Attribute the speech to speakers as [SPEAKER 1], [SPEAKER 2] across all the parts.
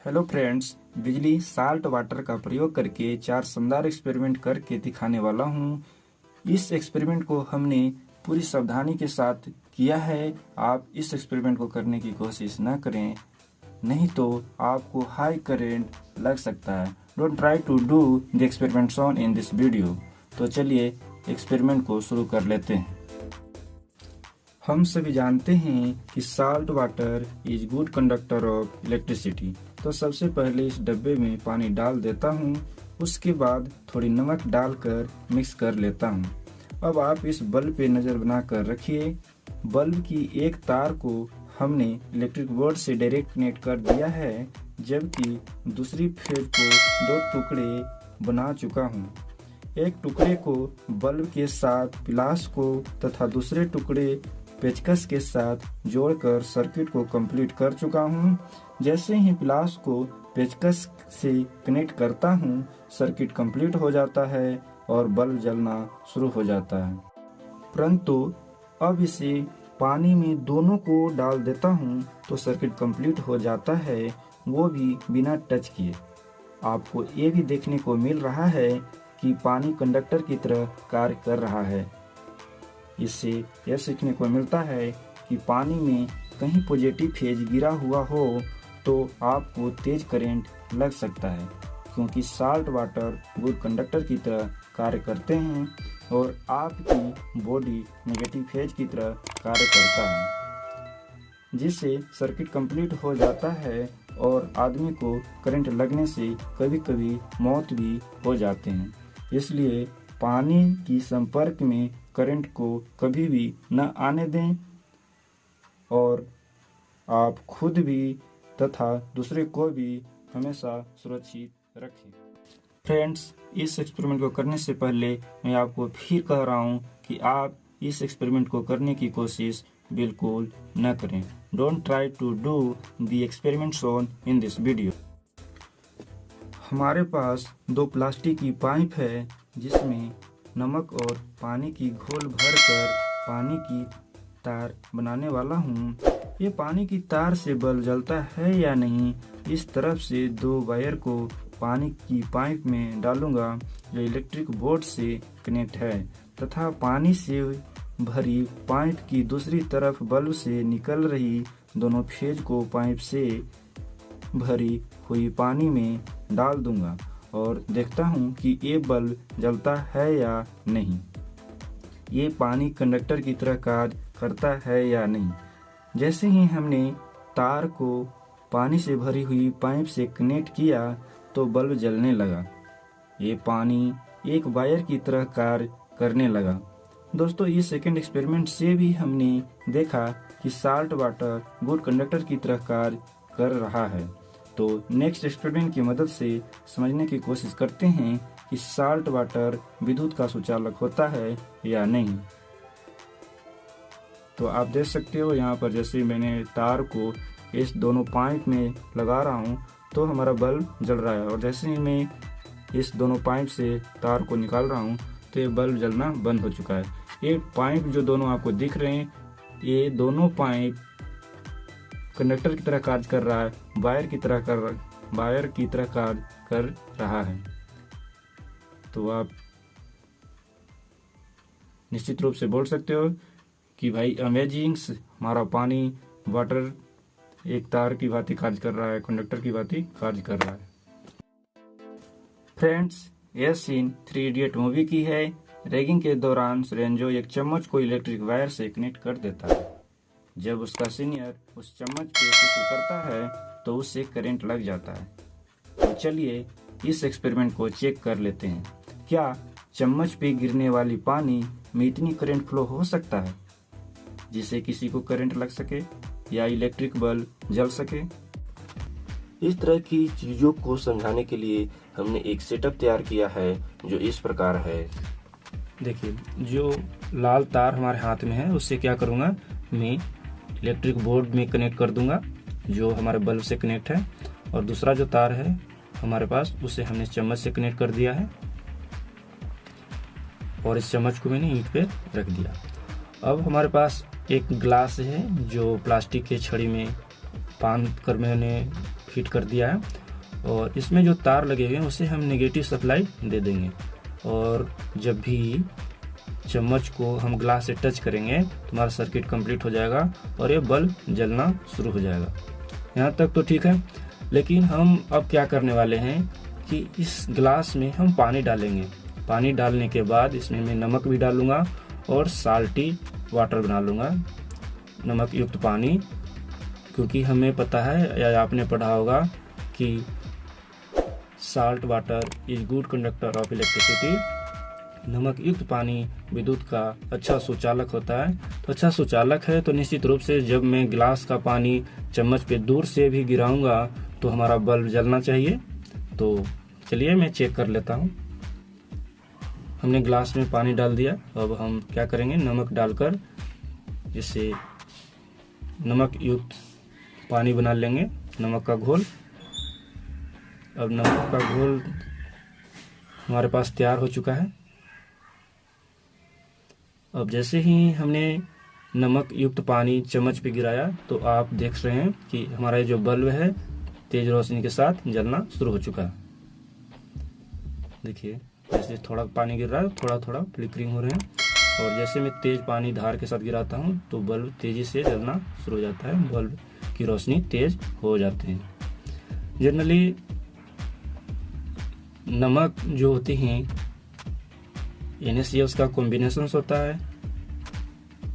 [SPEAKER 1] Hello friends, बिजली salt water का प्रयोग करके 4 शानदार एक्सपेरिमेंट करके दिखाने वाला हूँ। इस एक्सपेरिमेंट को हमने पूरी सावधानी के साथ किया है। आप इस एक्सपेरिमेंट को करने की कोशिश न करें, नहीं तो आपको हाई करंट लग सकता है। Don't try to do the experiment shown in this video. तो चलिए एक्सपेरिमेंट को शुरू कर लेते हैं। हम सभी जानते हैं कि salt water is good conductor of electricity. तो सबसे पहले इस डब्बे में पानी डाल देता हूँ, उसके बाद थोड़ी नमक डालकर मिक्स कर लेता हूँ। अब आप इस बल्ब पे नज़र बनाकर रखिए। बल्ब की एक तार को हमने इलेक्ट्रिक बोर्ड से डायरेक्ट कनेक्ट कर दिया है, जबकि दूसरी फेज को 2 टुकड़े बना चुका हूँ। एक टुकड़े को बल्ब के साथ पिलास को तथा दूसरे टुकड़े पेचकस के साथ जोड़कर सर्किट को कंप्लीट कर चुका हूं। जैसे ही पिलास को पेचकस से कनेक्ट करता हूं, सर्किट कंप्लीट हो जाता है और बल्ब जलना शुरू हो जाता है। परंतु अब इसे पानी में दोनों को डाल देता हूं तो सर्किट कंप्लीट हो जाता है, वो भी बिना टच किए। आपको ये भी देखने को मिल रहा है कि पानी कंडक्टर की तरह कार्य कर रहा है। इससे यह सीखने को मिलता है कि पानी में कहीं पॉजिटिव फेज गिरा हुआ हो तो आपको तेज करंट लग सकता है, क्योंकि साल्ट वाटर गुड कंडक्टर की तरह कार्य करते हैं और आपकी बॉडी नेगेटिव फेज की तरह कार्य करता है, जिससे सर्किट कंप्लीट हो जाता है और आदमी को करंट लगने से कभी कभी मौत भी हो जाते हैं। इसलिए पानी की संपर्क में करंट को कभी भी न आने दें और आप खुद भी तथा दूसरे को भी हमेशा सुरक्षित रखें। फ्रेंड्स, इस एक्सपेरिमेंट को करने से पहले मैं आपको फिर कह रहा हूँ कि आप इस एक्सपेरिमेंट को करने की कोशिश बिल्कुल न करें। Don't try to do the experiment shown in this video. हमारे पास 2 प्लास्टिक की पाइप है, जिसमें नमक और पानी की घोल भरकर पानी की तार बनाने वाला हूँ। ये पानी की तार से बल्ब जलता है या नहीं, इस तरफ से 2 वायर को पानी की पाइप में डालूंगा जो इलेक्ट्रिक बोर्ड से कनेक्ट है, तथा पानी से भरी पाइप की दूसरी तरफ बल्ब से निकल रही दोनों फेज को पाइप से भरी हुई पानी में डाल दूंगा और देखता हूँ कि ये बल्ब जलता है या नहीं, ये पानी कंडक्टर की तरह कार्य करता है या नहीं। जैसे ही हमने तार को पानी से भरी हुई पाइप से कनेक्ट किया तो बल्ब जलने लगा। ये पानी एक वायर की तरह कार्य करने लगा। दोस्तों, ये सेकंड एक्सपेरिमेंट से भी हमने देखा कि साल्ट वाटर गुड कंडक्टर की तरह कार्य कर रहा है। तो नेक्स्ट एक्सपेरिमेंट की मदद से समझने की कोशिश करते हैं कि साल्ट वाटर विद्युत का सुचालक होता है या नहीं। तो आप देख सकते हो यहाँ पर, जैसे मैंने तार को इस दोनों पाइप में लगा रहा हूँ तो हमारा बल्ब जल रहा है, और जैसे ही मैं इस दोनों पाइप से तार को निकाल रहा हूँ तो ये बल्ब जलना बंद हो चुका है। ये पाइप जो दोनों आपको दिख रहे हैं, ये दोनों पाइप कंडक्टर की तरह कार्य कर रहा है, वायर की तरह कार्य कर रहा है। तो आप निश्चित रूप से बोल सकते हो कि भाई अमेजिंग, हमारा पानी वाटर एक तार की भांति कार्य कर रहा है, कंडक्टर की भांति कार्य कर रहा है। फ्रेंड्स, यह सीन 3 इडियट मूवी की है। रैगिंग के दौरान रेंजो एक चम्मच को इलेक्ट्रिक वायर से कनेक्ट कर देता है। जब उसका सीनियर उस चम्मच पे टिश्यू करता है तो उससे करंट लग जाता है। तो चलिए इस एक्सपेरिमेंट को चेक कर लेते हैं। क्या चम्मच पे गिरने वाली पानी में इतनी करंट फ्लो हो सकता है जिससे किसी को करंट लग सके या इलेक्ट्रिक बल्ब जल सके?
[SPEAKER 2] इस तरह की चीजों को समझाने के लिए हमने एक सेटअप तैयार किया है जो इस प्रकार है।
[SPEAKER 1] देखिए, जो लाल तार हमारे हाथ में है उससे क्या करूँगा, मैं इलेक्ट्रिक बोर्ड में कनेक्ट कर दूंगा जो हमारे बल्ब से कनेक्ट है, और दूसरा जो तार है हमारे पास उसे हमने चम्मच से कनेक्ट कर दिया है और इस चम्मच को मैंने ईंट पे रख दिया। अब हमारे पास एक ग्लास है जो प्लास्टिक के छड़ी में बांध कर मैंने
[SPEAKER 3] फिट कर दिया है और इसमें जो तार लगे हुए हैं उसे हम नेगेटिव सप्लाई दे देंगे। और जब भी चम्मच को हम ग्लास से टच करेंगे तो हमारा सर्किट कंप्लीट हो जाएगा और ये बल्ब जलना शुरू हो जाएगा। यहाँ तक तो ठीक है, लेकिन हम अब क्या करने वाले हैं कि इस ग्लास में हम पानी डालेंगे। पानी डालने के बाद इसमें मैं नमक भी डालूंगा और साल्टी वाटर बना लूँगा, नमक युक्त पानी, क्योंकि हमें पता है या आपने पढ़ा होगा कि salt water is good conductor of electricity. नमक युक्त पानी विद्युत का अच्छा सुचालक होता है। तो अच्छा सुचालक है तो निश्चित रूप से जब मैं गिलास का पानी चम्मच पे दूर से भी गिराऊंगा तो हमारा बल्ब जलना चाहिए। तो चलिए मैं चेक कर लेता हूँ। हमने ग्लास में पानी डाल दिया, अब हम क्या करेंगे, नमक डालकर इसे नमक युक्त पानी बना लेंगे, नमक का घोल। अब नमक का घोल हमारे पास तैयार हो चुका है। अब जैसे ही हमने नमक युक्त पानी चम्मच पे गिराया तो आप देख रहे हैं कि हमारा जो बल्ब है तेज रोशनी के साथ जलना शुरू हो चुका है। देखिए जैसे थोड़ा पानी गिर रहा है, थोड़ा थोड़ा फ्लिकरिंग हो रहे हैं, और जैसे मैं तेज पानी धार के साथ गिराता हूँ तो बल्ब तेजी से जलना शुरू हो जाता है, बल्ब की रोशनी तेज हो जाती है। जनरली नमक जो होती हैं NaCl का कॉम्बिनेशन होता है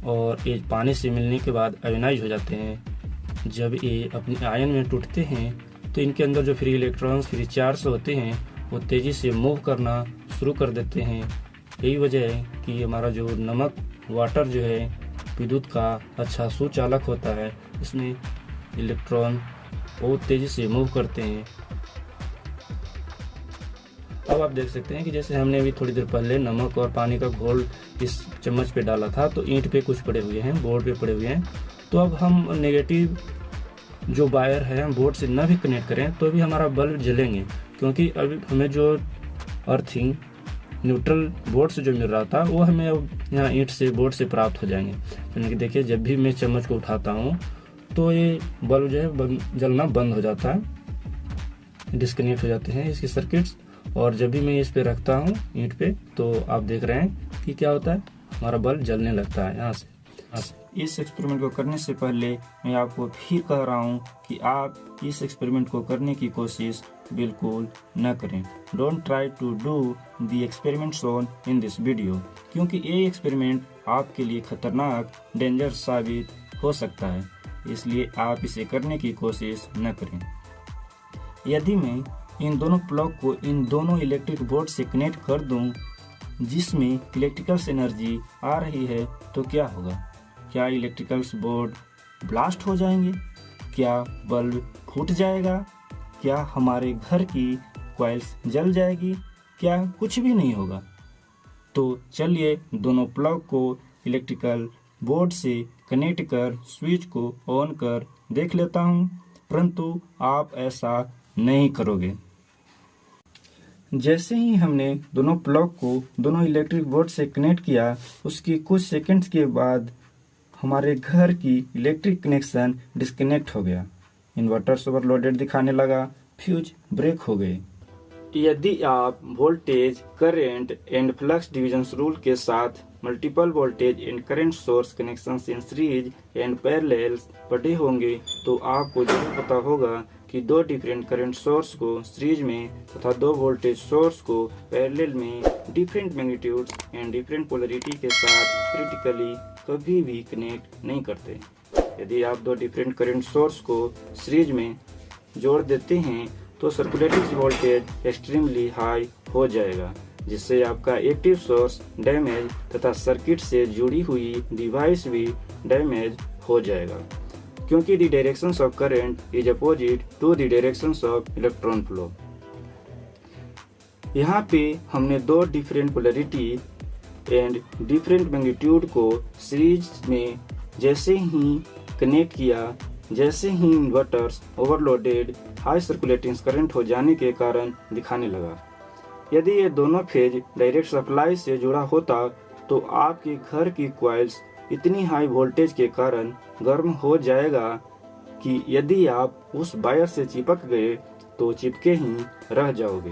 [SPEAKER 3] और ये पानी से मिलने के बाद आयोनाइज हो जाते हैं। जब ये अपने आयन में टूटते हैं तो इनके अंदर जो फ्री इलेक्ट्रॉन्स, फ्री चार्ज होते हैं वो तेजी से मूव करना शुरू कर देते हैं। यही वजह है कि हमारा जो नमक वाटर जो है विद्युत का अच्छा सुचालक होता है, इसमें इलेक्ट्रॉन बहुत तेजी से मूव करते हैं। अब आप देख सकते हैं कि जैसे हमने अभी थोड़ी देर पहले नमक और पानी का घोल इस चम्मच पे डाला था तो ईंट पे कुछ पड़े हुए हैं, बोर्ड पे पड़े हुए हैं। तो अब हम नेगेटिव जो वायर है हम बोर्ड से न भी कनेक्ट करें तो भी हमारा बल्ब जलेंगे, क्योंकि अभी हमें जो अर्थिंग न्यूट्रल बोर्ड से जो मिल रहा था वो हमें अब यहाँ ईंट से बोर्ड से प्राप्त हो जाएंगे। यानी कि देखिए जब भी मैं चम्मच को उठाता हूँ तो ये बल्ब जो है जलना बंद हो जाता है, डिस्कनेक्ट हो जाते हैं इसके सर्किट्स। और जब भी मैं इस पे रखता हूँ ईंट पे तो आप देख रहे हैं कि क्या होता है, हमारा बल्ब जलने लगता है यहाँ से।
[SPEAKER 1] इस एक्सपेरिमेंट को करने से पहले मैं आपको फिर कह रहा हूँ कि आप इस एक्सपेरिमेंट को करने की कोशिश बिल्कुल न करें। Don't try to do the experiment shown in this video, क्योंकि ये एक्सपेरिमेंट आपके लिए खतरनाक, डेंजर साबित हो सकता है, इसलिए आप इसे करने की कोशिश न करें। यदि मैं इन दोनों प्लग को इन दोनों इलेक्ट्रिक बोर्ड से कनेक्ट कर दूं, जिसमें इलेक्ट्रिकल एनर्जी आ रही है, तो क्या होगा? क्या इलेक्ट्रिकल बोर्ड ब्लास्ट हो जाएंगे? क्या बल्ब फूट जाएगा? क्या हमारे घर की कॉइल्स जल जाएगी? क्या कुछ भी नहीं होगा? तो चलिए दोनों प्लग को इलेक्ट्रिकल बोर्ड से कनेक्ट कर स्विच को ऑन कर देख लेता हूं, परंतु आप ऐसा नहीं करोगे। जैसे ही हमने दोनों प्लग को दोनों इलेक्ट्रिक बोर्ड से कनेक्ट किया, उसके कुछ सेकंड्स के बाद हमारे घर की इलेक्ट्रिक कनेक्शन डिस्कनेक्ट हो गया, इन्वर्टर्स ओवरलोडेड दिखाने लगा, फ्यूज ब्रेक हो गए। यदि आप voltage, current and flux division rule के साथ multiple voltage and current source connections in series and parallels पढ़े होंगे तो आपको जरूर पता होगा कि दो डिफरेंट करंट सोर्स को सीरीज में तथा दो वोल्टेज सोर्स को पैरेलल में different magnitudes and different polarity के साथ क्रिटिकली कभी भी कनेक्ट नहीं करते। यदि आप दो डिफरेंट करंट सोर्स को सीरीज में जोड़ देते हैं तो सर्कुलेटिंग वोल्टेज एक्सट्रीमली हाई हो जाएगा, जिससे आपका एक्टिव सोर्स डैमेज तथा सर्किट से जुड़ी हुई डिवाइस भी डैमेज हो जाएगा, क्योंकि the directions of current is opposite to the directions of electron flow. यहाँ पे हमने दो different polarity and different magnitude को सीरीज में जैसे ही कनेक्ट किया, जैसे ही inverters overloaded high circulating current हो जाने के कारण दिखाने लगा। यदि ये दोनों फेज डायरेक्ट सप्लाई से जुड़ा होता तो आपके घर की कॉइल्स इतनी हाई वोल्टेज के कारण गर्म हो जाएगा कि यदि आप उस वायर से चिपक गए तो चिपके ही रह जाओगे।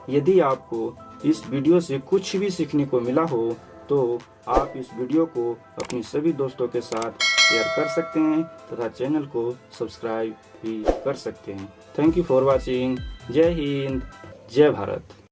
[SPEAKER 1] यदि आपको इस वीडियो से कुछ भी सीखने को मिला हो तो आप इस वीडियो को अपने सभी दोस्तों के साथ शेयर कर सकते हैं तथा चैनल को सब्सक्राइब भी कर सकते हैं। Thank you for watching. जय हिंद, जय भारत।